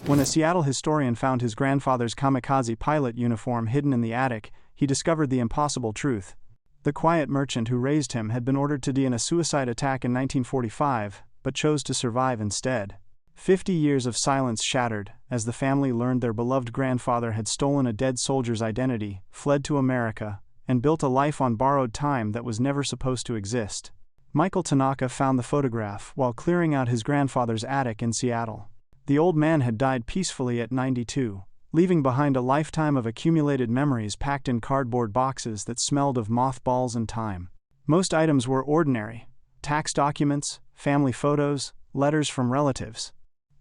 When a Seattle historian found his grandfather's kamikaze pilot uniform hidden in the attic, he discovered the impossible truth. The quiet merchant who raised him had been ordered to die in a suicide attack in 1945, but chose to survive instead. 50 years of silence shattered as the family learned their beloved grandfather had stolen a dead soldier's identity, fled to America, and built a life on borrowed time that was never supposed to exist. Michael Tanaka found the photograph while clearing out his grandfather's attic in Seattle. The old man had died peacefully at 92, leaving behind a lifetime of accumulated memories packed in cardboard boxes that smelled of mothballs and time. Most items were ordinary: tax documents, family photos, letters from relatives.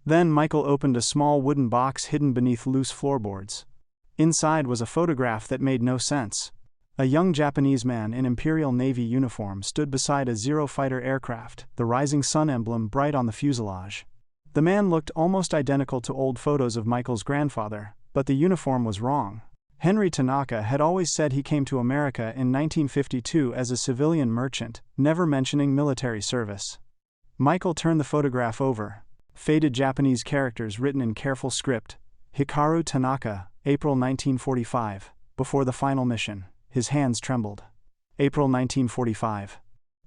Then Michael opened a small wooden box hidden beneath loose floorboards. Inside was a photograph that made no sense. A young Japanese man in Imperial Navy uniform stood beside a Zero fighter aircraft, the rising sun emblem bright on the fuselage. The man looked almost identical to old photos of Michael's grandfather, but the uniform was wrong. Henry Tanaka had always said he came to America in 1952 as a civilian merchant, never mentioning military service. Michael turned the photograph over. Faded Japanese characters written in careful script: Hikaru Tanaka, April 1945, before the final mission. His hands trembled. April 1945.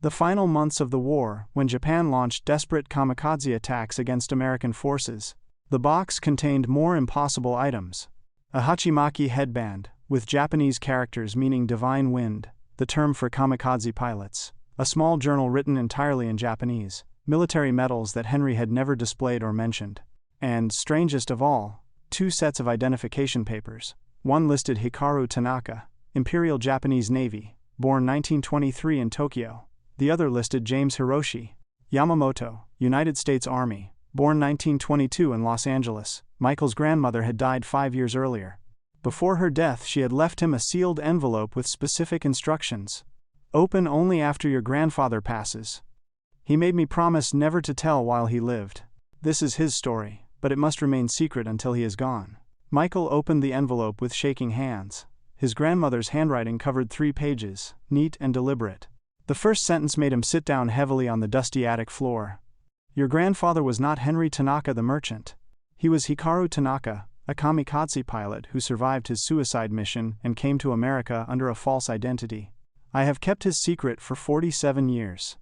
The final months of the war, when Japan launched desperate kamikaze attacks against American forces. The box contained more impossible items. A Hachimaki headband, with Japanese characters meaning divine wind, the term for kamikaze pilots. A small journal written entirely in Japanese. Military medals that Henry had never displayed or mentioned. And, strangest of all, 2 sets of identification papers. One listed Hikaru Tanaka, Imperial Japanese Navy, born 1923 in Tokyo. The other listed James Hiroshi Yamamoto, United States Army, born 1922 in Los Angeles. Michael's grandmother had died 5 years earlier. Before her death, she had left him a sealed envelope with specific instructions. Open only after your grandfather passes. He made me promise never to tell while he lived. This is his story, but it must remain secret until he is gone. Michael opened the envelope with shaking hands. His grandmother's handwriting covered 3 pages, neat and deliberate. The first sentence made him sit down heavily on the dusty attic floor. Your grandfather was not Henry Tanaka the merchant. He was Hikaru Tanaka, a kamikaze pilot who survived his suicide mission and came to America under a false identity. I have kept his secret for 47 years.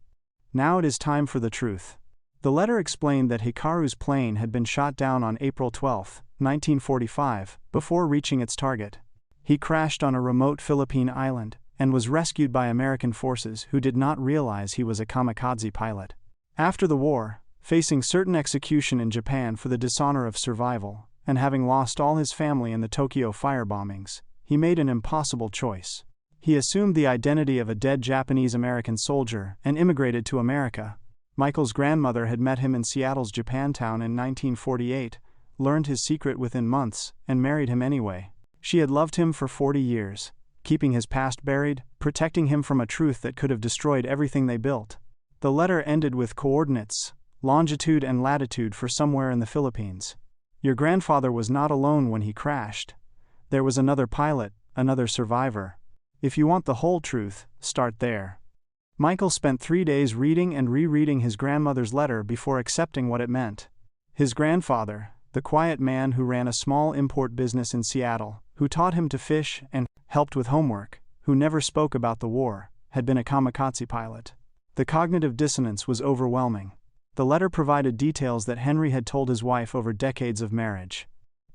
Now it is time for the truth. The letter explained that Hikaru's plane had been shot down on April 12, 1945, before reaching its target. He crashed on a remote Philippine island and was rescued by American forces who did not realize he was a kamikaze pilot. After the war, facing certain execution in Japan for the dishonor of survival, and having lost all his family in the Tokyo firebombings, he made an impossible choice. He assumed the identity of a dead Japanese-American soldier and immigrated to America. Michael's grandmother had met him in Seattle's Japantown in 1948, learned his secret within months, and married him anyway. She had loved him for 40 years, keeping his past buried, protecting him from a truth that could have destroyed everything they built. The letter ended with coordinates, longitude and latitude for somewhere in the Philippines. Your grandfather was not alone when he crashed. There was another pilot, another survivor. If you want the whole truth, start there. Michael spent 3 days reading and rereading his grandmother's letter before accepting what it meant. His grandfather, the quiet man who ran a small import business in Seattle, who taught him to fish and helped with homework, who never spoke about the war, had been a kamikaze pilot. The cognitive dissonance was overwhelming. The letter provided details that Henry had told his wife over decades of marriage.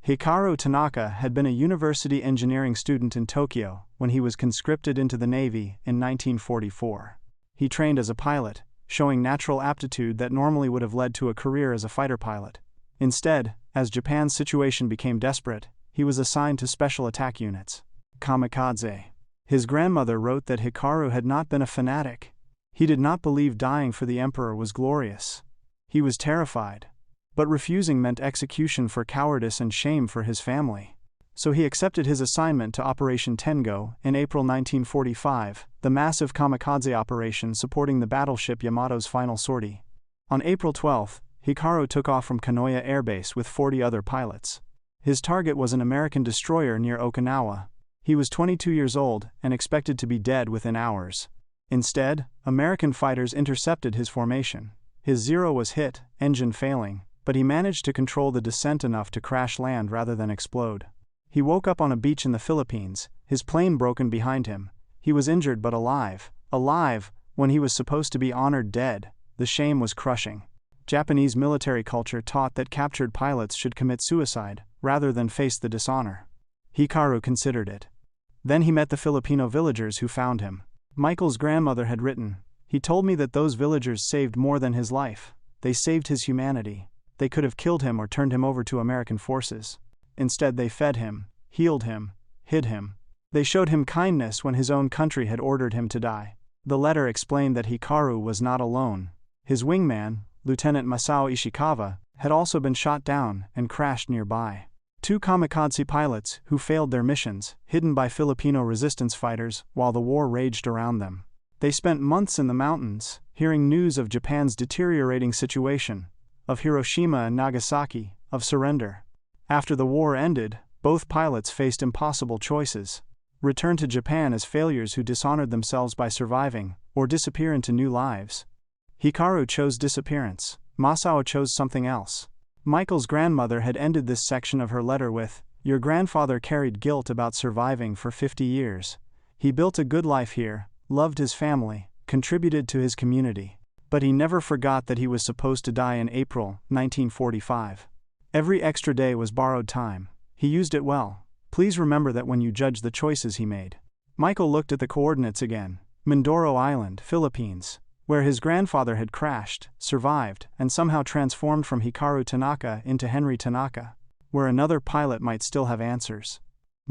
Hikaru Tanaka had been a university engineering student in Tokyo when he was conscripted into the Navy in 1944. He trained as a pilot, showing natural aptitude that normally would have led to a career as a fighter pilot. Instead, as Japan's situation became desperate, he was assigned to special attack units. Kamikaze. His grandmother wrote that Hikaru had not been a fanatic. He did not believe dying for the emperor was glorious. He was terrified. But refusing meant execution for cowardice and shame for his family. So he accepted his assignment to Operation Tengo in April 1945, the massive kamikaze operation supporting the battleship Yamato's final sortie. On April 12, Hikaru took off from Kanoya Air Base with 40 other pilots. His target was an American destroyer near Okinawa. He was 22 years old and expected to be dead within hours. Instead, American fighters intercepted his formation. His Zero was hit, engine failing, but he managed to control the descent enough to crash land rather than explode. He woke up on a beach in the Philippines, his plane broken behind him. He was injured but alive. Alive, when he was supposed to be honored dead. The shame was crushing. Japanese military culture taught that captured pilots should commit suicide, rather than face the dishonor. Hikaru considered it. Then he met the Filipino villagers who found him. Michael's grandmother had written, "He told me that those villagers saved more than his life. They saved his humanity. They could have killed him or turned him over to American forces. Instead they fed him, healed him, hid him. They showed him kindness when his own country had ordered him to die." The letter explained that Hikaru was not alone. His wingman, Lieutenant Masao Ishikawa, had also been shot down and crashed nearby. 2 kamikaze pilots who failed their missions, hidden by Filipino resistance fighters while the war raged around them. They spent months in the mountains, hearing news of Japan's deteriorating situation, of Hiroshima and Nagasaki, of surrender. After the war ended, both pilots faced impossible choices: return to Japan as failures who dishonored themselves by surviving, or disappear into new lives. Hikaru chose disappearance. Masao chose something else. Michael's grandmother had ended this section of her letter with, "Your grandfather carried guilt about surviving for 50 years. He built a good life here, loved his family, contributed to his community. But he never forgot that he was supposed to die in April 1945. Every extra day was borrowed time. He used it well. Please remember that when you judge the choices he made." Michael looked at the coordinates again. Mindoro Island, Philippines, where his grandfather had crashed, survived, and somehow transformed from Hikaru Tanaka into Henry Tanaka, where another pilot might still have answers.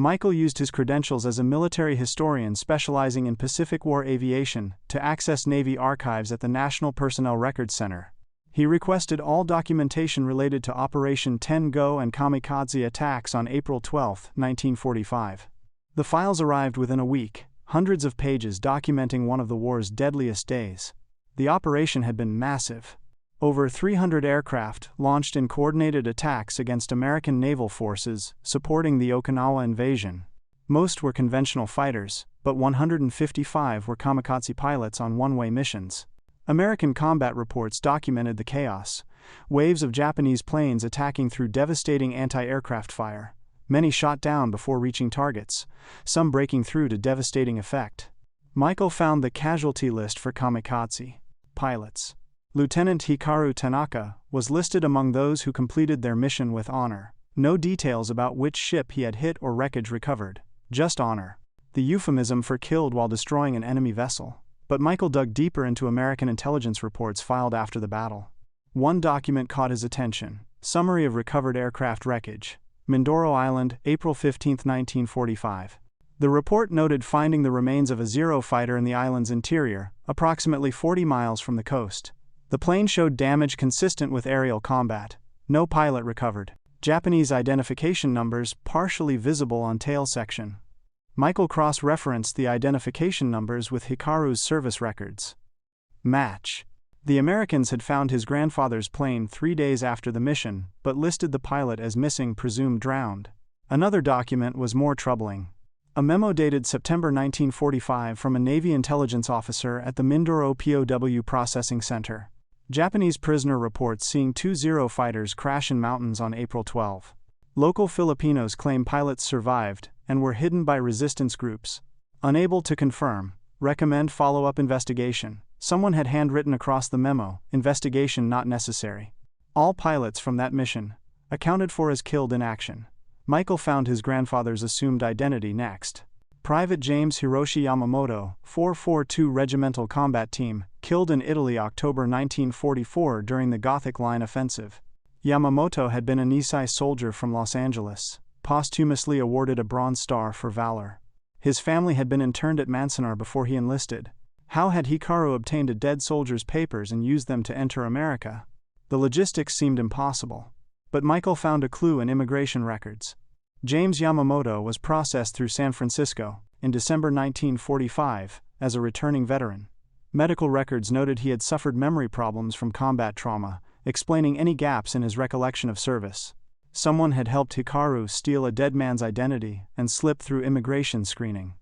Michael used his credentials as a military historian specializing in Pacific War aviation to access Navy archives at the National Personnel Records Center. He requested all documentation related to Operation Ten-Go and kamikaze attacks on April 12, 1945. The files arrived within a week, hundreds of pages documenting one of the war's deadliest days. The operation had been massive. Over 300 aircraft launched in coordinated attacks against American naval forces supporting the Okinawa invasion. Most were conventional fighters, but 155 were kamikaze pilots on one-way missions. American combat reports documented the chaos: waves of Japanese planes attacking through devastating anti-aircraft fire, many shot down before reaching targets, some breaking through to devastating effect. Michael found the casualty list for kamikaze pilots. Lieutenant Hikaru Tanaka was listed among those who completed their mission with honor. No details about which ship he had hit or wreckage recovered, just honor. The euphemism for killed while destroying an enemy vessel. But Michael dug deeper into American intelligence reports filed after the battle. One document caught his attention: Summary of Recovered Aircraft Wreckage, Mindoro Island, April 15, 1945. The report noted finding the remains of a Zero fighter in the island's interior, approximately 40 miles from the coast. The plane showed damage consistent with aerial combat. No pilot recovered. Japanese identification numbers partially visible on tail section. Michael cross-referenced the identification numbers with Hikaru's service records. Match. The Americans had found his grandfather's plane 3 days after the mission, but listed the pilot as missing, presumed drowned. Another document was more troubling. A memo dated September 1945 from a Navy intelligence officer at the Mindoro POW Processing Center. Japanese prisoner reports seeing 2 Zero fighters crash in mountains on April 12. Local Filipinos claim pilots survived and were hidden by resistance groups. Unable to confirm, recommend follow-up investigation. Someone had handwritten across the memo, investigation not necessary. All pilots from that mission, accounted for as killed in action. Michael found his grandfather's assumed identity next. Private James Hiroshi Yamamoto, 442 Regimental Combat Team, killed in Italy October 1944 during the Gothic Line Offensive. Yamamoto had been a Nisei soldier from Los Angeles, posthumously awarded a Bronze Star for valor. His family had been interned at Manzanar before he enlisted. How had Hikaru obtained a dead soldier's papers and used them to enter America? The logistics seemed impossible. But Michael found a clue in immigration records. James Yamamoto was processed through San Francisco, in December 1945, as a returning veteran. Medical records noted he had suffered memory problems from combat trauma, explaining any gaps in his recollection of service. Someone had helped Hikaru steal a dead man's identity and slip through immigration screening.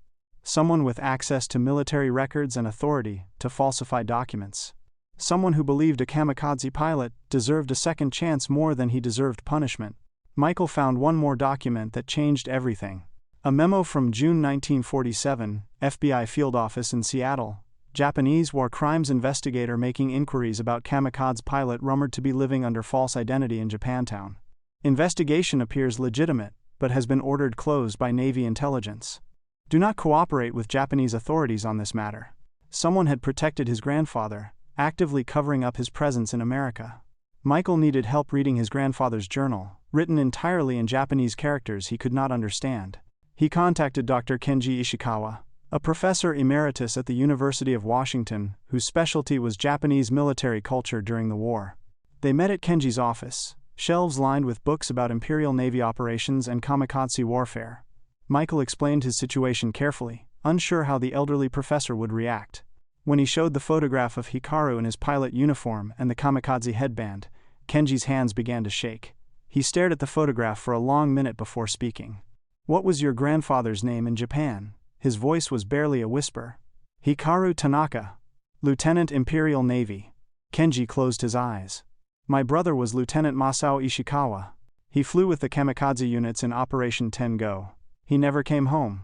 Someone with access to military records and authority to falsify documents. Someone who believed a kamikaze pilot deserved a second chance more than he deserved punishment. Michael found one more document that changed everything. A memo from June 1947, FBI Field Office in Seattle. Japanese war crimes investigator making inquiries about kamikaze pilot rumored to be living under false identity in Japantown. Investigation appears legitimate, but has been ordered closed by Navy intelligence. Do not cooperate with Japanese authorities on this matter. Someone had protected his grandfather, actively covering up his presence in America. Michael needed help reading his grandfather's journal, written entirely in Japanese characters he could not understand. He contacted Dr. Kenji Ishikawa, a professor emeritus at the University of Washington, whose specialty was Japanese military culture during the war. They met at Kenji's office, shelves lined with books about Imperial Navy operations and kamikaze warfare. Michael explained his situation carefully, unsure how the elderly professor would react. When he showed the photograph of Hikaru in his pilot uniform and the kamikaze headband, Kenji's hands began to shake. He stared at the photograph for a long minute before speaking. "What was your grandfather's name in Japan?" His voice was barely a whisper. "Hikaru Tanaka, Lieutenant Imperial Navy." Kenji closed his eyes. "My brother was Lieutenant Masao Ishikawa. He flew with the kamikaze units in Operation Tengo. He never came home.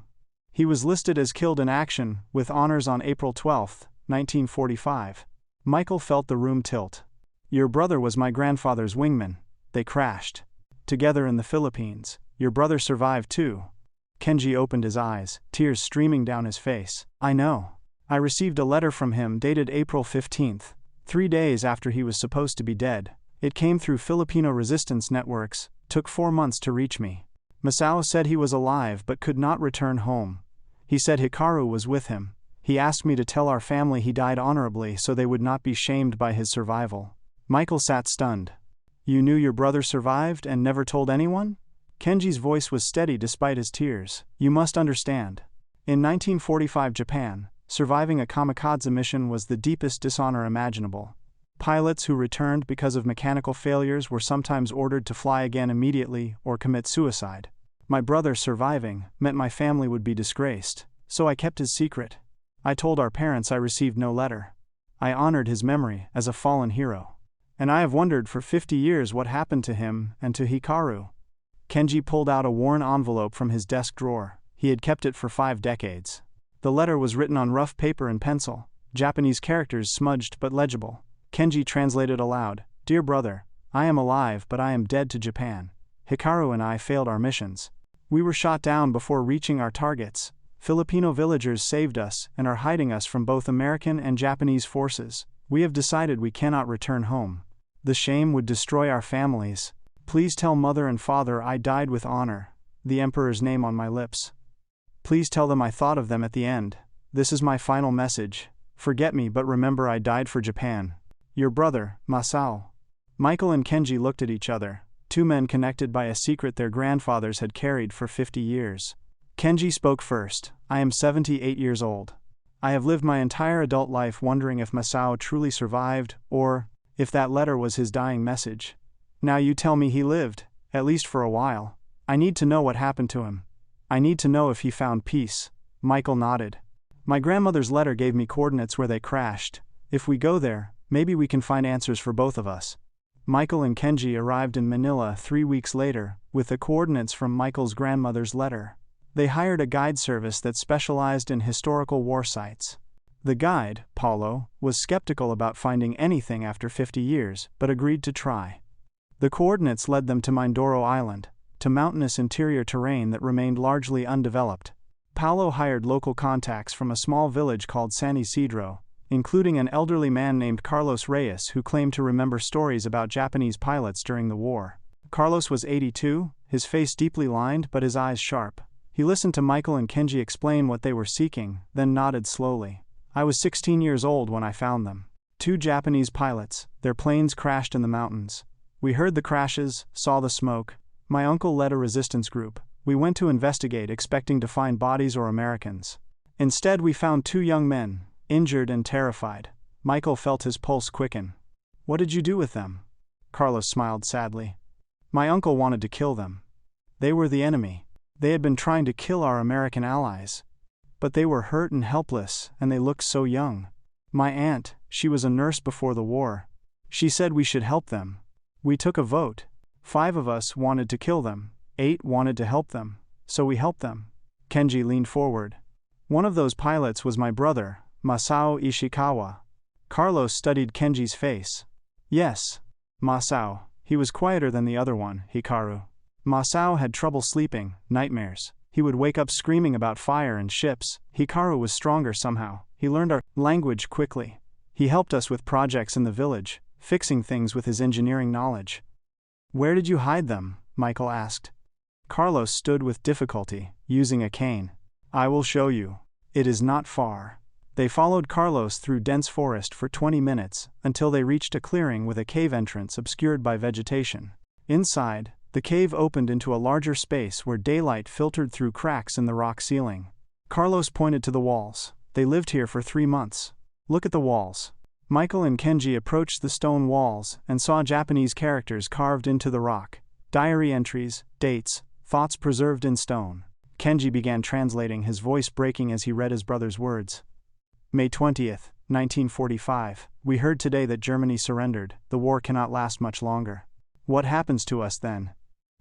He was listed as killed in action, with honors on April 12, 1945. Michael felt the room tilt. "Your brother was my grandfather's wingman. They crashed together in the Philippines. Your brother survived too." Kenji opened his eyes, tears streaming down his face. "I know. I received a letter from him dated April 15th, 3 days after he was supposed to be dead. It came through Filipino resistance networks, took 4 months to reach me. Masao said he was alive but could not return home. He said Hikaru was with him. He asked me to tell our family he died honorably so they would not be shamed by his survival." Michael sat stunned. "You knew your brother survived and never told anyone?" Kenji's voice was steady despite his tears. "You must understand. In 1945 Japan, surviving a kamikaze mission was the deepest dishonor imaginable. Pilots who returned because of mechanical failures were sometimes ordered to fly again immediately or commit suicide. My brother surviving meant my family would be disgraced, so I kept his secret. I told our parents I received no letter. I honored his memory as a fallen hero. And I have wondered for 50 years what happened to him and to Hikaru." Kenji pulled out a worn envelope from his desk drawer. He had kept it for 5 decades. The letter was written on rough paper and pencil, Japanese characters smudged but legible. Kenji translated aloud, "Dear brother, I am alive but I am dead to Japan. Hikaru and I failed our missions. We were shot down before reaching our targets. Filipino villagers saved us and are hiding us from both American and Japanese forces. We have decided we cannot return home. The shame would destroy our families. Please tell mother and father I died with honor, the emperor's name on my lips. Please tell them I thought of them at the end. This is my final message. Forget me but remember I died for Japan. Your brother, Masao." Michael and Kenji looked at each other, 2 men connected by a secret their grandfathers had carried for 50 years. Kenji spoke first. "I am 78 years old. I have lived my entire adult life wondering if Masao truly survived, or if that letter was his dying message. Now you tell me he lived, at least for a while. I need to know what happened to him. I need to know if he found peace." Michael nodded. "My grandmother's letter gave me coordinates where they crashed. If we go there, maybe we can find answers for both of us." Michael and Kenji arrived in Manila 3 weeks later, with the coordinates from Michael's grandmother's letter. They hired a guide service that specialized in historical war sites. The guide, Paulo, was skeptical about finding anything after 50 years, but agreed to try. The coordinates led them to Mindoro Island, to mountainous interior terrain that remained largely undeveloped. Paulo hired local contacts from a small village called San Isidro, including an elderly man named Carlos Reyes who claimed to remember stories about Japanese pilots during the war. Carlos was 82, his face deeply lined but his eyes sharp. He listened to Michael and Kenji explain what they were seeking, then nodded slowly. "I was 16 years old when I found them. 2 Japanese pilots, their planes crashed in the mountains. We heard the crashes, saw the smoke. My uncle led a resistance group. We went to investigate expecting to find bodies or Americans. Instead we found 2 young men, injured and terrified." Michael felt his pulse quicken. "What did you do with them?" Carlos smiled sadly. "My uncle wanted to kill them. They were the enemy. They had been trying to kill our American allies. But they were hurt and helpless, and they looked so young. My aunt, she was a nurse before the war. She said we should help them. We took a vote. 5 of us wanted to kill them. 8 wanted to help them. So we helped them. Kenji leaned forward. One of those pilots was my brother, Masao Ishikawa. Carlos studied Kenji's face. Yes. Masao. He was quieter than the other one, Hikaru. Masao had trouble sleeping, nightmares. He would wake up screaming about fire and ships. Hikaru was stronger somehow. He learned our language quickly. He helped us with projects in the village, fixing things with his engineering knowledge. Where did you hide them? Michael asked. Carlos stood with difficulty, using a cane. I will show you. It is not far. They followed Carlos through dense forest for 20 minutes, until they reached a clearing with a cave entrance obscured by vegetation. Inside, the cave opened into a larger space where daylight filtered through cracks in the rock ceiling. Carlos pointed to the walls. They lived here for 3 months. Look at the walls. Michael and Kenji approached the stone walls and saw Japanese characters carved into the rock. Diary entries, dates, thoughts preserved in stone. Kenji began translating, his voice breaking as he read his brother's words. May 20th, 1945. We heard today that Germany surrendered. The war cannot last much longer. What happens to us then?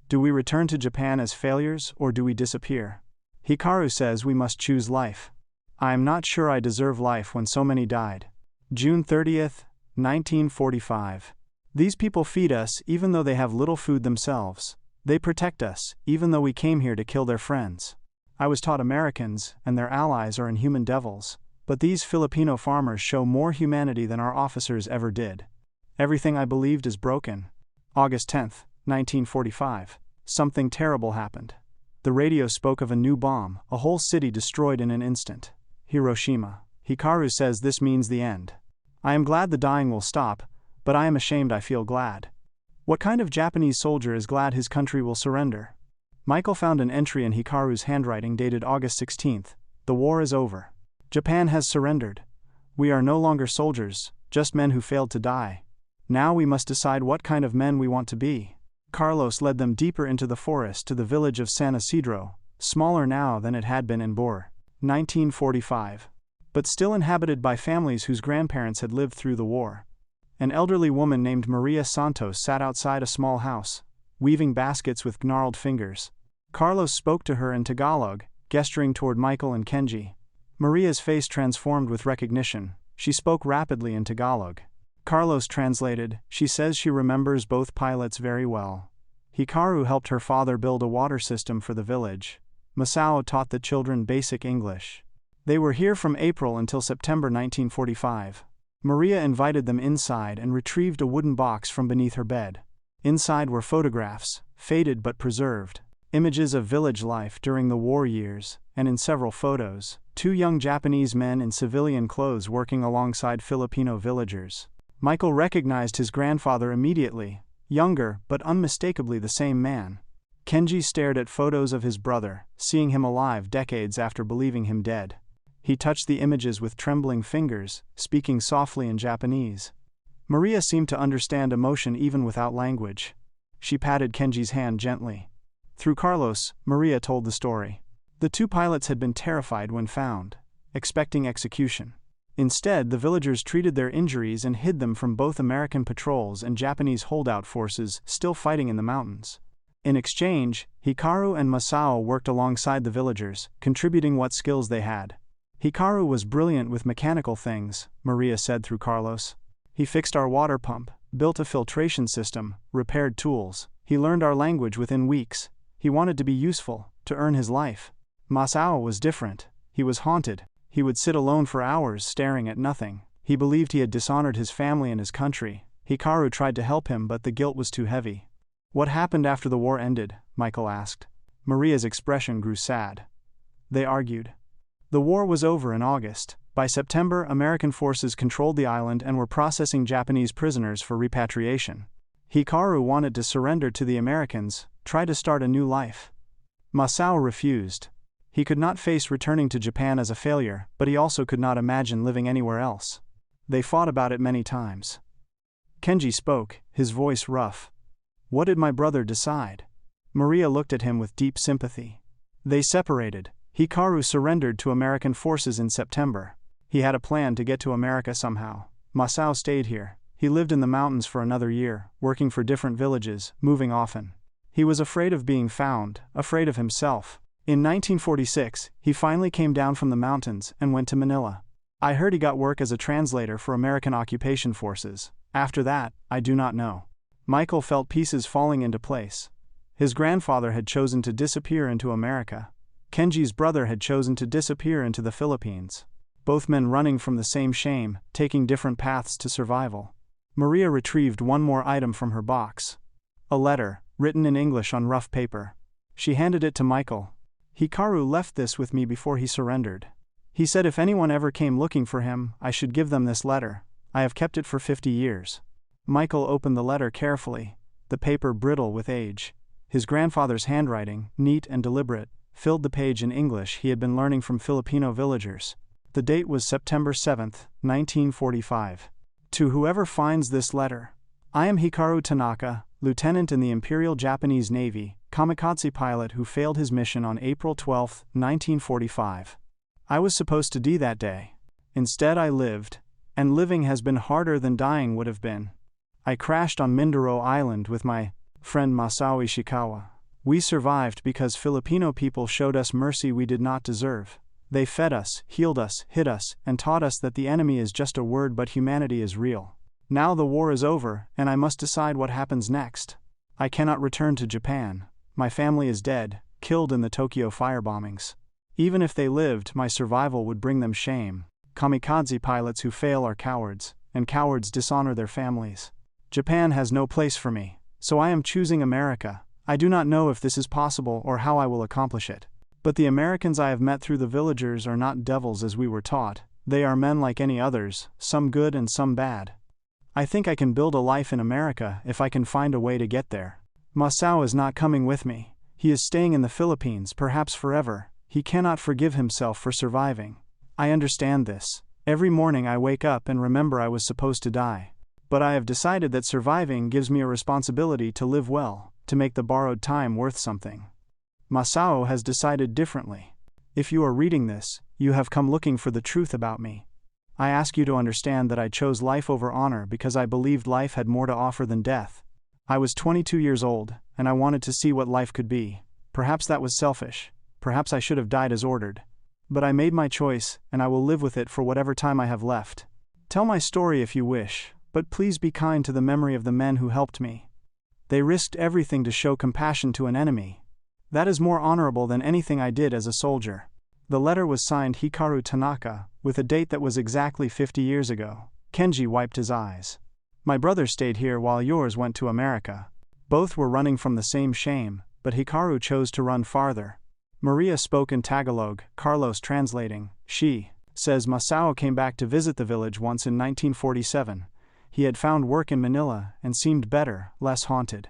Do we return to Japan as failures, or do we disappear? Hikaru says we must choose life. I am not sure I deserve life when so many died. June 30th, 1945. These people feed us even though they have little food themselves. They protect us, even though we came here to kill their friends. I was taught Americans and their allies are inhuman devils, but these Filipino farmers show more humanity than our officers ever did. Everything I believed is broken. August 10th, 1945. Something terrible happened. The radio spoke of a new bomb, a whole city destroyed in an instant. Hiroshima. Hikaru says this means the end. I am glad the dying will stop, but I am ashamed I feel glad. What kind of Japanese soldier is glad his country will surrender? Michael found an entry in Hikaru's handwriting dated August 16th. The war is over. Japan has surrendered. We are no longer soldiers, just men who failed to die. Now we must decide what kind of men we want to be. Carlos led them deeper into the forest to the village of San Isidro, smaller now than it had been in Bor. 1945. But still inhabited by families whose grandparents had lived through the war. An elderly woman named Maria Santos sat outside a small house, weaving baskets with gnarled fingers. Carlos spoke to her in Tagalog, gesturing toward Michael and Kenji. Maria's face transformed with recognition. She spoke rapidly in Tagalog. Carlos translated, she says she remembers both pilots very well. Hikaru helped her father build a water system for the village. Masao taught the children basic English. They were here from April until September 1945. Maria invited them inside and retrieved a wooden box from beneath her bed. Inside were photographs, faded but preserved, images of village life during the war years, and in several photos, 2 young Japanese men in civilian clothes working alongside Filipino villagers. Michael recognized his grandfather immediately, younger but unmistakably the same man. Kenji stared at photos of his brother, seeing him alive decades after believing him dead. He touched the images with trembling fingers, speaking softly in Japanese. Maria seemed to understand emotion even without language. She patted Kenji's hand gently. Through Carlos, Maria told the story. The 2 pilots had been terrified when found, expecting execution. Instead, the villagers treated their injuries and hid them from both American patrols and Japanese holdout forces still fighting in the mountains. In exchange, Hikaru and Masao worked alongside the villagers, contributing what skills they had. Hikaru was brilliant with mechanical things, Maria said through Carlos. He fixed our water pump, built a filtration system, repaired tools. He learned our language within weeks. He wanted to be useful, to earn his life. Masao was different. He was haunted. He would sit alone for hours staring at nothing. He believed he had dishonored his family and his country. Hikaru tried to help him, but the guilt was too heavy. What happened after the war ended? Michael asked. Maria's expression grew sad. They argued. The war was over in August. By September, American forces controlled the island and were processing Japanese prisoners for repatriation. Hikaru wanted to surrender to the Americans, try to start a new life. Masao refused. He could not face returning to Japan as a failure, but he also could not imagine living anywhere else. They fought about it many times. Kenji spoke, his voice rough. What did my brother decide? Maria looked at him with deep sympathy. They separated. Hikaru surrendered to American forces in September. He had a plan to get to America somehow. Masao stayed here. He lived in the mountains for another year, working for different villages, moving often. He was afraid of being found, afraid of himself. In 1946, he finally came down from the mountains and went to Manila. I heard he got work as a translator for American occupation forces. After that, I do not know. Michael felt pieces falling into place. His grandfather had chosen to disappear into America. Kenji's brother had chosen to disappear into the Philippines. Both men running from the same shame, taking different paths to survival. Maria retrieved one more item from her box. A letter, written in English on rough paper. She handed it to Michael. Hikaru left this with me before he surrendered. He said if anyone ever came looking for him, I should give them this letter. I have kept it for 50 years. Michael opened the letter carefully, the paper brittle with age. His grandfather's handwriting, neat and deliberate, filled the page in English he had been learning from Filipino villagers. The date was September 7, 1945. To whoever finds this letter, I am Hikaru Tanaka, lieutenant in the Imperial Japanese Navy, kamikaze pilot who failed his mission on April 12, 1945. I was supposed to die that day. Instead I lived, and living has been harder than dying would have been. I crashed on Mindoro Island with my friend Masao Ishikawa. We survived because Filipino people showed us mercy we did not deserve. They fed us, healed us, hid us, and taught us that the enemy is just a word but humanity is real. Now the war is over, and I must decide what happens next. I cannot return to Japan. My family is dead, killed in the Tokyo firebombings. Even if they lived, my survival would bring them shame. Kamikaze pilots who fail are cowards, and cowards dishonor their families. Japan has no place for me, so I am choosing America. I do not know if this is possible or how I will accomplish it. But the Americans I have met through the villagers are not devils as we were taught. They are men like any others, some good and some bad. I think I can build a life in America if I can find a way to get there. Masao is not coming with me. He is staying in the Philippines, perhaps forever. He cannot forgive himself for surviving. I understand this. Every morning I wake up and remember I was supposed to die. But I have decided that surviving gives me a responsibility to live well, to make the borrowed time worth something. Masao has decided differently. If you are reading this, you have come looking for the truth about me. I ask you to understand that I chose life over honor because I believed life had more to offer than death. I was 22 years old, and I wanted to see what life could be. Perhaps that was selfish. Perhaps I should have died as ordered. But I made my choice, and I will live with it for whatever time I have left. Tell my story if you wish, but please be kind to the memory of the men who helped me. They risked everything to show compassion to an enemy. That is more honorable than anything I did as a soldier. The letter was signed Hikaru Tanaka, with a date that was exactly 50 years ago. Kenji wiped his eyes. My brother stayed here while yours went to America. Both were running from the same shame, but Hikaru chose to run farther. Maria spoke in Tagalog, Carlos translating. She says Masao came back to visit the village once in 1947. He had found work in Manila and seemed better, less haunted.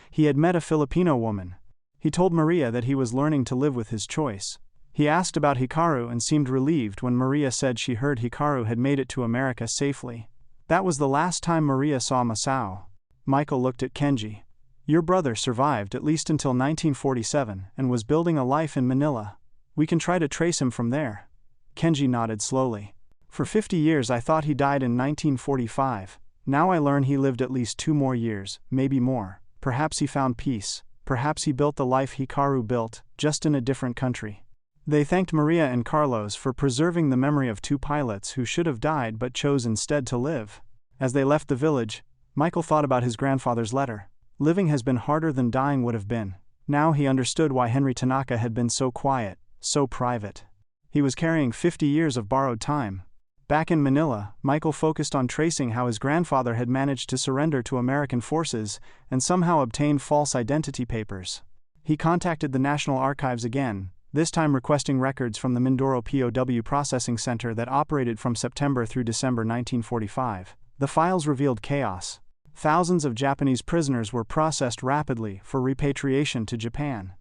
He had met a Filipino woman. He told Maria that he was learning to live with his choice. He asked about Hikaru and seemed relieved when Maria said she heard Hikaru had made it to America safely. That was the last time Maria saw Masao. Michael looked at Kenji. Your brother survived at least until 1947 and was building a life in Manila. We can try to trace him from there. Kenji nodded slowly. For 50 years I thought he died in 1945. Now I learn he lived at least 2 more years, maybe more. Perhaps he found peace. Perhaps he built the life Hikaru built, just in a different country. They thanked Maria and Carlos for preserving the memory of 2 pilots who should have died but chose instead to live. As they left the village, Michael thought about his grandfather's letter. Living has been harder than dying would have been. Now he understood why Henry Tanaka had been so quiet, so private. He was carrying 50 years of borrowed time. Back in Manila, Michael focused on tracing how his grandfather had managed to surrender to American forces and somehow obtain false identity papers. He contacted the National Archives again, this time requesting records from the Mindoro POW Processing Center that operated from September through December 1945. The files revealed chaos. Thousands of Japanese prisoners were processed rapidly for repatriation to Japan.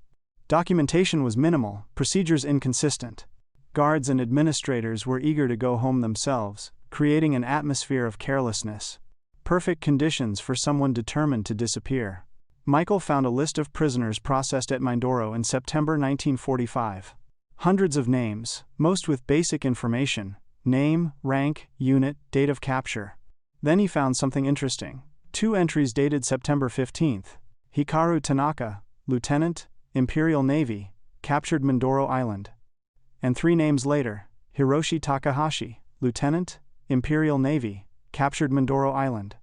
Documentation was minimal, procedures inconsistent. Guards and administrators were eager to go home themselves, creating an atmosphere of carelessness. Perfect conditions for someone determined to disappear. Michael found a list of prisoners processed at Mindoro in September 1945. Hundreds of names, most with basic information, Name, rank, unit, date of capture. Then he found something interesting. 2 entries dated September 15th. Hikaru Tanaka, Lieutenant, Imperial Navy, captured Mindoro Island. And 3 names later, Hiroshi Takahashi, Lieutenant, Imperial Navy, captured Mindoro Island.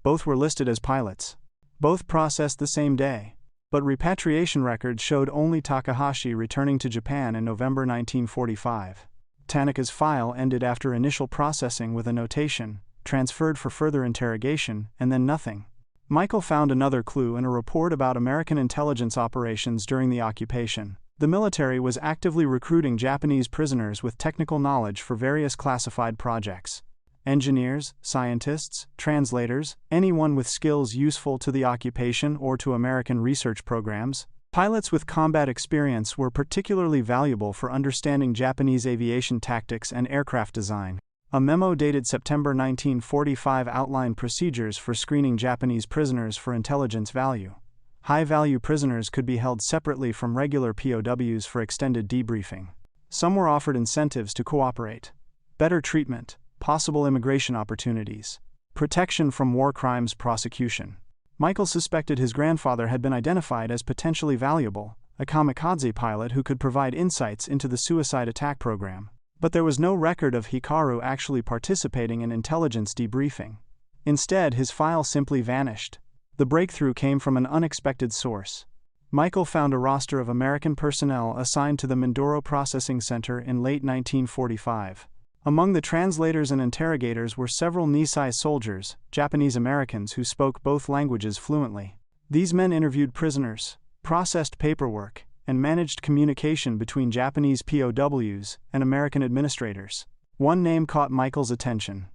Both were listed as pilots. Both processed the same day. But repatriation records showed only Takahashi returning to Japan in November 1945. Tanaka's file ended after initial processing with a notation, transferred for further interrogation, and then nothing. Michael found another clue in a report about American intelligence operations during the occupation. The military was actively recruiting Japanese prisoners with technical knowledge for various classified projects. Engineers, scientists, translators, anyone with skills useful to the occupation or to American research programs. Pilots with combat experience were particularly valuable for understanding Japanese aviation tactics and aircraft design. A memo dated September 1945 outlined procedures for screening Japanese prisoners for intelligence value. High-value prisoners could be held separately from regular POWs for extended debriefing. Some were offered incentives to cooperate. Better treatment, possible immigration opportunities, protection from war crimes prosecution. Michael suspected his grandfather had been identified as potentially valuable, a kamikaze pilot who could provide insights into the suicide attack program. But there was no record of Hikaru actually participating in intelligence debriefing. Instead, his file simply vanished. The breakthrough came from an unexpected source. Michael found a roster of American personnel assigned to the Mindoro Processing Center in late 1945. Among the translators and interrogators were several Nisei soldiers, Japanese Americans who spoke both languages fluently. These men interviewed prisoners, processed paperwork, and managed communication between Japanese POWs and American administrators. One name caught Michael's attention.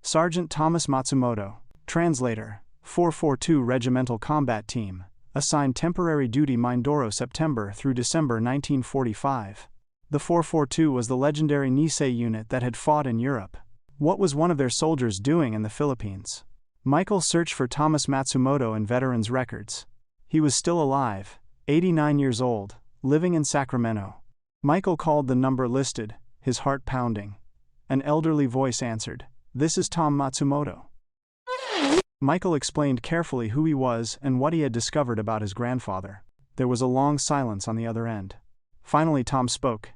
Sergeant Thomas Matsumoto, translator, 442 Regimental Combat Team, assigned temporary duty Mindoro September through December 1945. The 442 was the legendary Nisei unit that had fought in Europe. What was one of their soldiers doing in the Philippines? Michael searched for Thomas Matsumoto in veterans' records. He was still alive, 89 years old, living in Sacramento. Michael called the number listed, his heart pounding. An elderly voice answered, "This is Tom Matsumoto." Michael explained carefully who he was and what he had discovered about his grandfather. There was a long silence on the other end. Finally Tom spoke.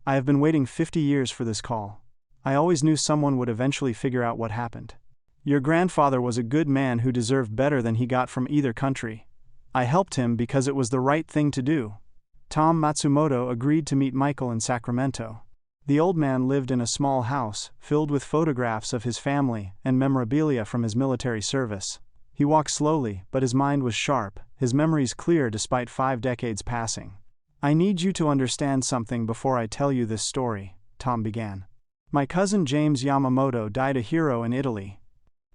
"I have been waiting 50 years for this call. I always knew someone would eventually figure out what happened. Your grandfather was a good man who deserved better than he got from either country. I helped him because it was the right thing to do." Tom Matsumoto agreed to meet Michael in Sacramento. The old man lived in a small house, filled with photographs of his family and memorabilia from his military service. He walked slowly, but his mind was sharp, his memories clear despite 5 decades passing. "I need you to understand something before I tell you this story," Tom began. "My cousin James Yamamoto died a hero in Italy.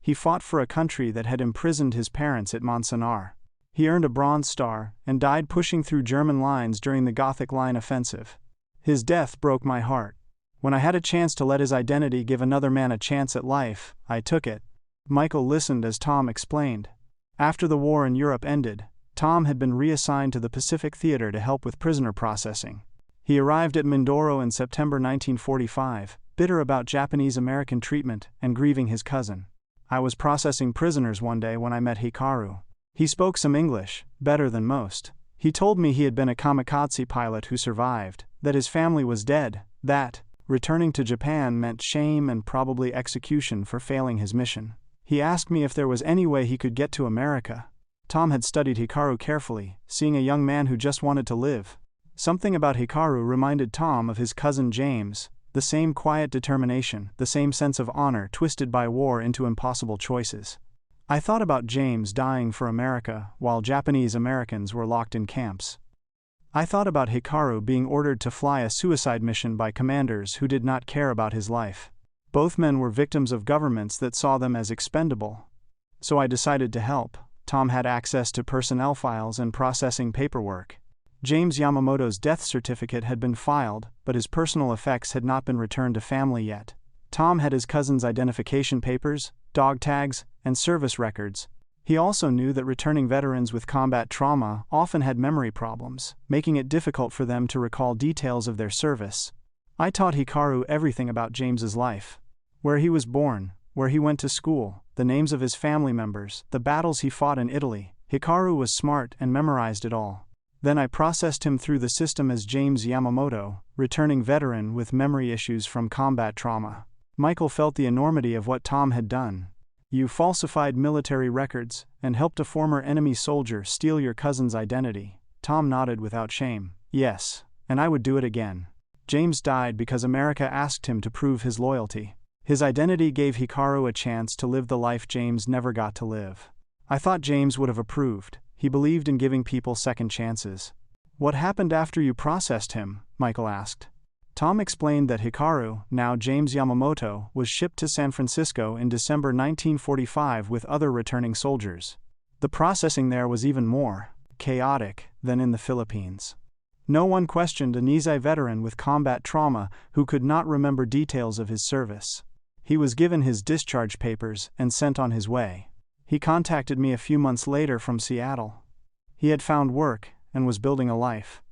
He fought for a country that had imprisoned his parents at Monsanar. He earned a Bronze Star and died pushing through German lines during the Gothic Line offensive. His death broke my heart. When I had a chance to let his identity give another man a chance at life, I took it." Michael listened as Tom explained. After the war in Europe ended, Tom had been reassigned to the Pacific Theater to help with prisoner processing. He arrived at Mindoro in September 1945, bitter about Japanese-American treatment and grieving his cousin. "I was processing prisoners one day when I met Hikaru. He spoke some English, better than most. He told me he had been a kamikaze pilot who survived, that his family was dead, that returning to Japan meant shame and probably execution for failing his mission. He asked me if there was any way he could get to America." Tom had studied Hikaru carefully, seeing a young man who just wanted to live. Something about Hikaru reminded Tom of his cousin James, the same quiet determination, the same sense of honor twisted by war into impossible choices. "I thought about James dying for America while Japanese Americans were locked in camps. I thought about Hikaru being ordered to fly a suicide mission by commanders who did not care about his life. Both men were victims of governments that saw them as expendable. So I decided to help." Tom had access to personnel files and processing paperwork. James Yamamoto's death certificate had been filed, but his personal effects had not been returned to family yet. Tom had his cousin's identification papers, dog tags, and service records. He also knew that returning veterans with combat trauma often had memory problems, making it difficult for them to recall details of their service. I taught Hikaru everything about James's life. Where he was born, where he went to school, the names of his family members, the battles he fought in Italy. Hikaru was smart and memorized it all. Then I processed him through the system as James Yamamoto, returning veteran with memory issues from combat trauma. Michael felt the enormity of what Tom had done. You falsified military records and helped a former enemy soldier steal your cousin's identity. Tom nodded without shame. Yes, and I would do it again. James died because America asked him to prove his loyalty. His identity gave Hikaru a chance to live the life James never got to live. I thought James would have approved. He believed in giving people second chances. What happened after you processed him? Michael asked. Tom explained that Hikaru, now James Yamamoto, was shipped to San Francisco in December 1945 with other returning soldiers. The processing there was even more chaotic than in the Philippines. No one questioned a Nizhai veteran with combat trauma who could not remember details of his service. He was given his discharge papers and sent on his way. He contacted me a few months later from Seattle. He had found work and was building a life.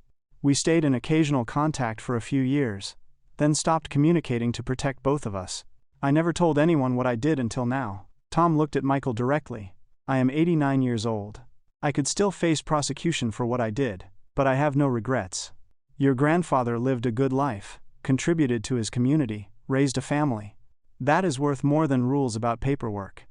We stayed in occasional contact for a few years, then stopped communicating to protect both of us. I never told anyone what I did until now. Tom looked at Michael directly. I am 89 years old. I could still face prosecution for what I did, but I have no regrets. Your grandfather lived a good life, contributed to his community, raised a family. That is worth more than rules about paperwork.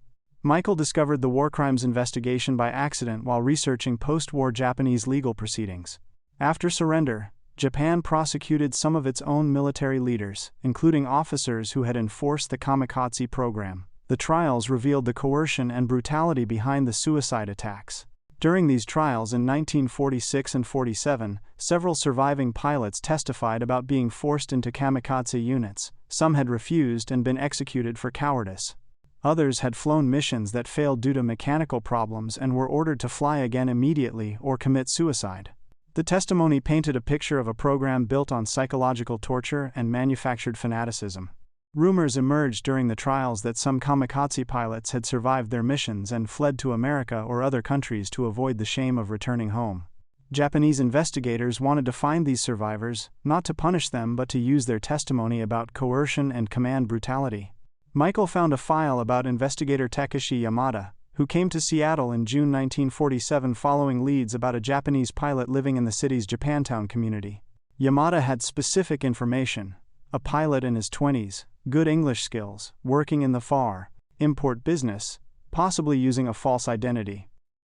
Michael discovered the war crimes investigation by accident while researching post-war Japanese legal proceedings. After surrender, Japan prosecuted some of its own military leaders, including officers who had enforced the kamikaze program. The trials revealed the coercion and brutality behind the suicide attacks. During these trials in 1946 and 47, several surviving pilots testified about being forced into kamikaze units. Some had refused and been executed for cowardice. Others had flown missions that failed due to mechanical problems and were ordered to fly again immediately or commit suicide. The testimony painted a picture of a program built on psychological torture and manufactured fanaticism. Rumors emerged during the trials that some kamikaze pilots had survived their missions and fled to America or other countries to avoid the shame of returning home. Japanese investigators wanted to find these survivors, not to punish them but to use their testimony about coercion and command brutality. Michael found a file about investigator Takeshi Yamada, who came to Seattle in June 1947 following leads about a Japanese pilot living in the city's Japantown community. Yamada had specific information: a pilot in his 20s, good English skills, working in the FAR, import business, possibly using a false identity.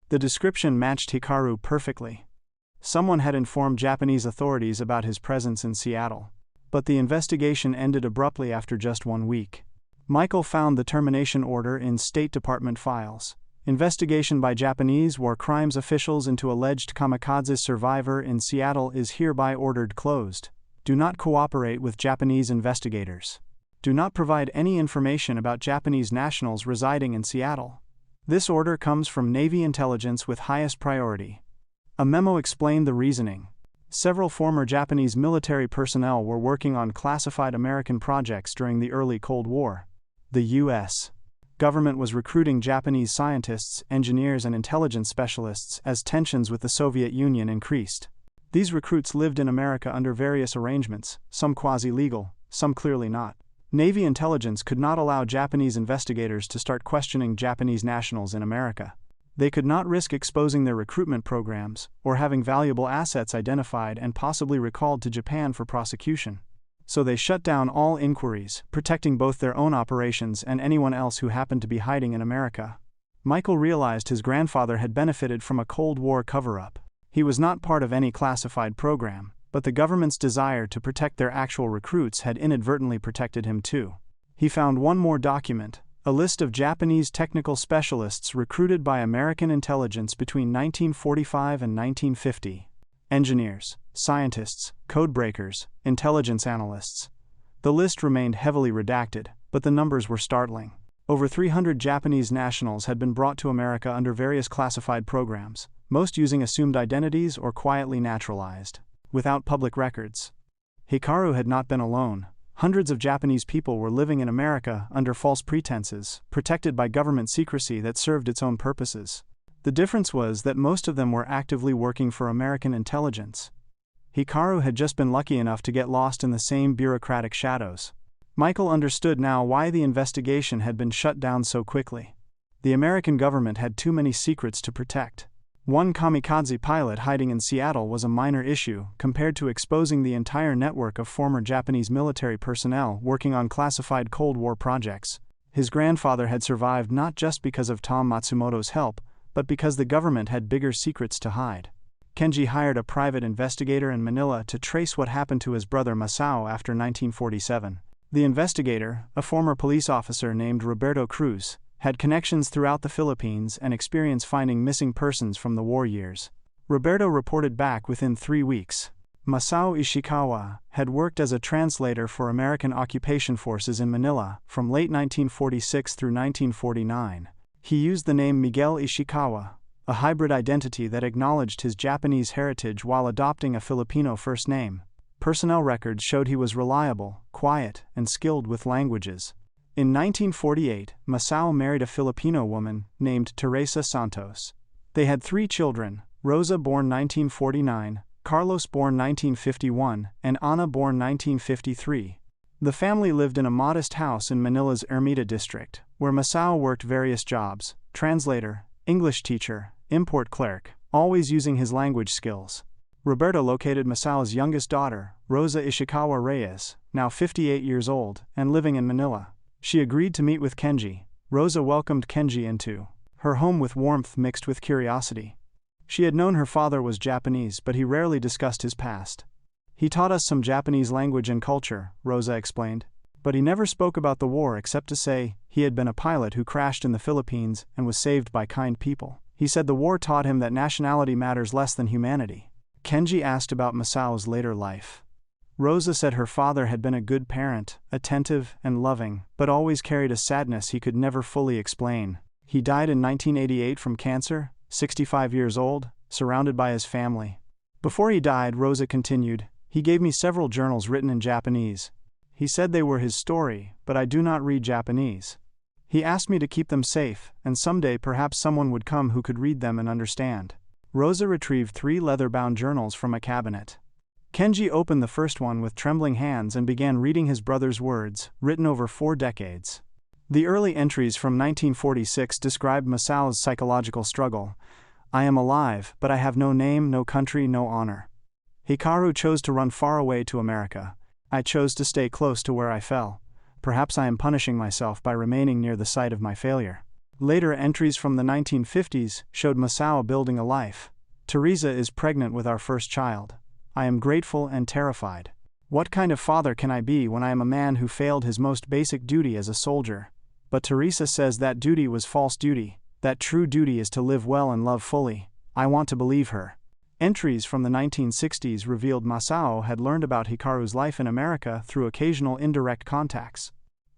The description matched Hikaru perfectly. Someone had informed Japanese authorities about his presence in Seattle, but the investigation ended abruptly after just 1 week. Michael found the termination order in State Department files. Investigation by Japanese war crimes officials into alleged kamikaze survivor in Seattle is hereby ordered closed. Do not cooperate with Japanese investigators. Do not provide any information about Japanese nationals residing in Seattle. This order comes from Navy intelligence with highest priority. A memo explained the reasoning. Several former Japanese military personnel were working on classified American projects during the early Cold War. The U.S. government was recruiting Japanese scientists, engineers, and intelligence specialists as tensions with the Soviet Union increased. These recruits lived in America under various arrangements, some quasi-legal, some clearly not. Navy intelligence could not allow Japanese investigators to start questioning Japanese nationals in America. They could not risk exposing their recruitment programs, or having valuable assets identified and possibly recalled to Japan for prosecution. So they shut down all inquiries, protecting both their own operations and anyone else who happened to be hiding in America. Michael realized his grandfather had benefited from a Cold War cover-up. He was not part of any classified program, but the government's desire to protect their actual recruits had inadvertently protected him too. He found one more document, a list of Japanese technical specialists recruited by American intelligence between 1945 and 1950. Engineers, scientists, codebreakers, intelligence analysts. The list remained heavily redacted, but the numbers were startling. Over 300 Japanese nationals had been brought to America under various classified programs, most using assumed identities or quietly naturalized, without public records. Hikaru had not been alone. Hundreds of Japanese people were living in America under false pretenses, protected by government secrecy that served its own purposes. The difference was that most of them were actively working for American intelligence. Hikaru had just been lucky enough to get lost in the same bureaucratic shadows. Michael understood now why the investigation had been shut down so quickly. The American government had too many secrets to protect. One kamikaze pilot hiding in Seattle was a minor issue compared to exposing the entire network of former Japanese military personnel working on classified Cold War projects. His grandfather had survived not just because of Tom Matsumoto's help, but because the government had bigger secrets to hide. Kenji hired a private investigator in Manila to trace what happened to his brother Masao after 1947. The investigator, a former police officer named Roberto Cruz, had connections throughout the Philippines and experience finding missing persons from the war years. Roberto reported back within 3 weeks. Masao Ishikawa had worked as a translator for American occupation forces in Manila from late 1946 through 1949. He used the name Miguel Ishikawa, a hybrid identity that acknowledged his Japanese heritage while adopting a Filipino first name. Personnel records showed he was reliable, quiet, and skilled with languages. In 1948, Masao married a Filipino woman named Teresa Santos. They had 3 children, Rosa born 1949, Carlos born 1951, and Ana born 1953. The family lived in a modest house in Manila's Ermita district, where Masao worked various jobs: translator, English teacher, import clerk, always using his language skills. Roberto located Masao's youngest daughter, Rosa Ishikawa Reyes, now 58 years old, and living in Manila. She agreed to meet with Kenji. Rosa welcomed Kenji into her home with warmth mixed with curiosity. She had known her father was Japanese, but he rarely discussed his past. He taught us some Japanese language and culture, Rosa explained. But he never spoke about the war except to say he had been a pilot who crashed in the Philippines and was saved by kind people. He said the war taught him that nationality matters less than humanity. Kenji asked about Masao's later life. Rosa said her father had been a good parent, attentive and loving, but always carried a sadness he could never fully explain. He died in 1988 from cancer, 65 years old, surrounded by his family. Before he died, Rosa continued, "He gave me several journals written in Japanese. He said they were his story, but I do not read Japanese. He asked me to keep them safe, and someday perhaps someone would come who could read them and understand." Rosa retrieved 3 leather-bound journals from a cabinet. Kenji opened the first one with trembling hands and began reading his brother's words, written over 4 decades. The early entries from 1946 described Masao's psychological struggle. "I am alive, but I have no name, no country, no honor. Hikaru chose to run far away to America. I chose to stay close to where I fell. Perhaps I am punishing myself by remaining near the site of my failure." Later entries from the 1950s showed Masao building a life. "Teresa is pregnant with our first child. I am grateful and terrified. What kind of father can I be when I am a man who failed his most basic duty as a soldier? But Teresa says that duty was false duty, that true duty is to live well and love fully. I want to believe her." Entries from the 1960s revealed Masao had learned about Hikaru's life in America through occasional indirect contacts.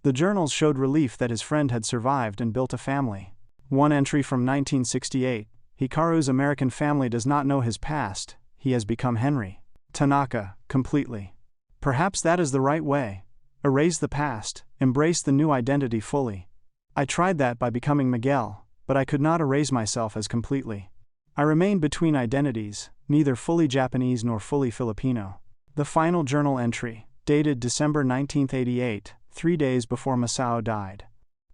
The journals showed relief that his friend had survived and built a family. One entry from 1968, "Hikaru's American family does not know his past, he has become Henry Tanaka, completely. Perhaps that is the right way. Erase the past, embrace the new identity fully. I tried that by becoming Miguel, but I could not erase myself as completely. I remained between identities, neither fully Japanese nor fully Filipino." The final journal entry, dated December 1988, 3 days before Masao died.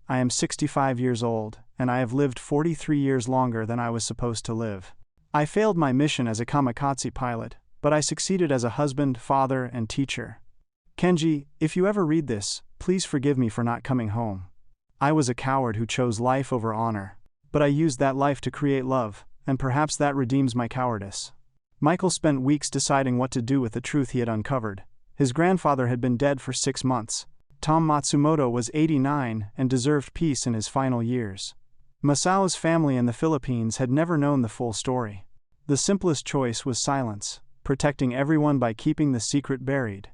"I am 65 years old, and I have lived 43 years longer than I was supposed to live. I failed my mission as a kamikaze pilot, but I succeeded as a husband, father, and teacher. Kenji, if you ever read this, please forgive me for not coming home. I was a coward who chose life over honor. But I used that life to create love, and perhaps that redeems my cowardice." Michael spent weeks deciding what to do with the truth he had uncovered. His grandfather had been dead for 6 months. Tom Matsumoto was 89 and deserved peace in his final years. Masao's family in the Philippines had never known the full story. The simplest choice was silence, protecting everyone by keeping the secret buried.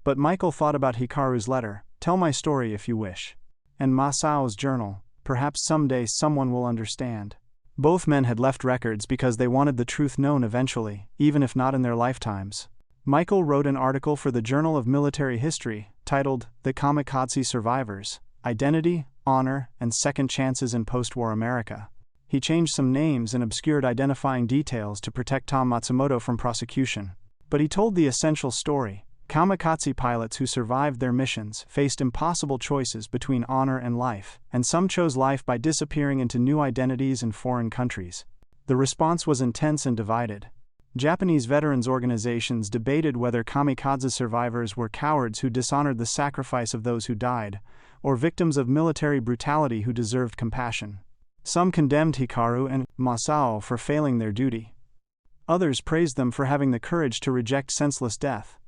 But Michael thought about Hikaru's letter, "Tell my story if you wish," and Masao's journal, "Perhaps someday someone will understand." Both men had left records because they wanted the truth known eventually, even if not in their lifetimes. Michael wrote an article for the Journal of Military History, titled "The Kamikaze Survivors: Identity, Honor, and Second Chances in Post-War America." He changed some names and obscured identifying details to protect Tom Matsumoto from prosecution. But he told the essential story. Kamikaze pilots who survived their missions faced impossible choices between honor and life, and some chose life by disappearing into new identities in foreign countries. The response was intense and divided. Japanese veterans organizations debated whether kamikaze survivors were cowards who dishonored the sacrifice of those who died, or victims of military brutality who deserved compassion. Some condemned Hikaru and Masao for failing their duty. Others praised them for having the courage to reject senseless death.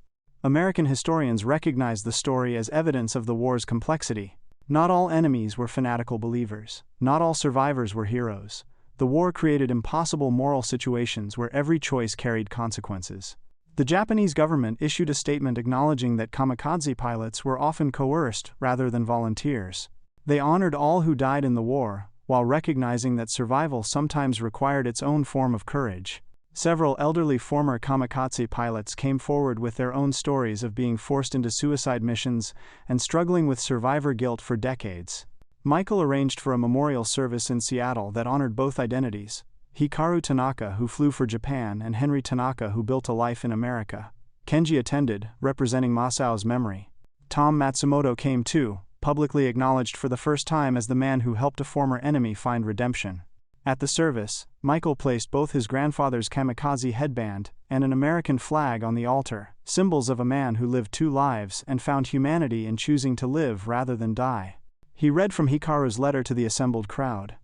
American historians recognize the story as evidence of the war's complexity. Not all enemies were fanatical believers. Not all survivors were heroes. The war created impossible moral situations where every choice carried consequences. The Japanese government issued a statement acknowledging that kamikaze pilots were often coerced rather than volunteers. They honored all who died in the war, while recognizing that survival sometimes required its own form of courage. Several elderly former kamikaze pilots came forward with their own stories of being forced into suicide missions and struggling with survivor guilt for decades. Michael arranged for a memorial service in Seattle that honored both identities: Hikaru Tanaka, who flew for Japan, and Henry Tanaka, who built a life in America. Kenji attended, representing Masao's memory. Tom Matsumoto came too, publicly acknowledged for the first time as the man who helped a former enemy find redemption. At the service, Michael placed both his grandfather's kamikaze headband and an American flag on the altar, symbols of a man who lived two lives and found humanity in choosing to live rather than die. He read from Hikaru's letter to the assembled crowd.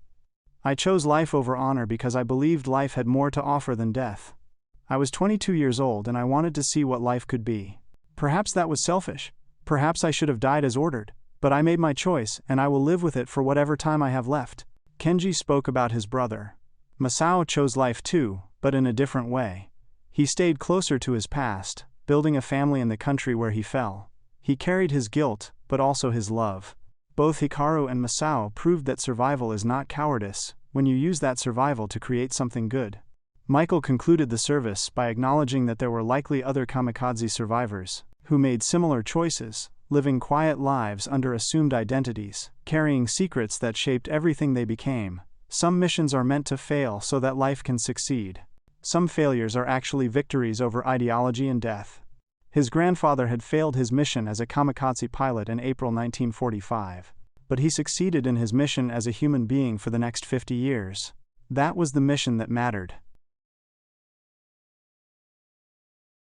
"I chose life over honor because I believed life had more to offer than death. I was 22 years old and I wanted to see what life could be. Perhaps that was selfish. Perhaps I should have died as ordered. But I made my choice, and I will live with it for whatever time I have left." Kenji spoke about his brother. Masao chose life too, but in a different way. He stayed closer to his past, building a family in the country where he fell. He carried his guilt, but also his love. Both Hikaru and Masao proved that survival is not cowardice, when you use that survival to create something good. Michael concluded the service by acknowledging that there were likely other kamikaze survivors, who made similar choices, living quiet lives under assumed identities, carrying secrets that shaped everything they became. Some missions are meant to fail so that life can succeed. Some failures are actually victories over ideology and death. His grandfather had failed his mission as a kamikaze pilot in April 1945, but he succeeded in his mission as a human being for the next 50 years. That was the mission that mattered.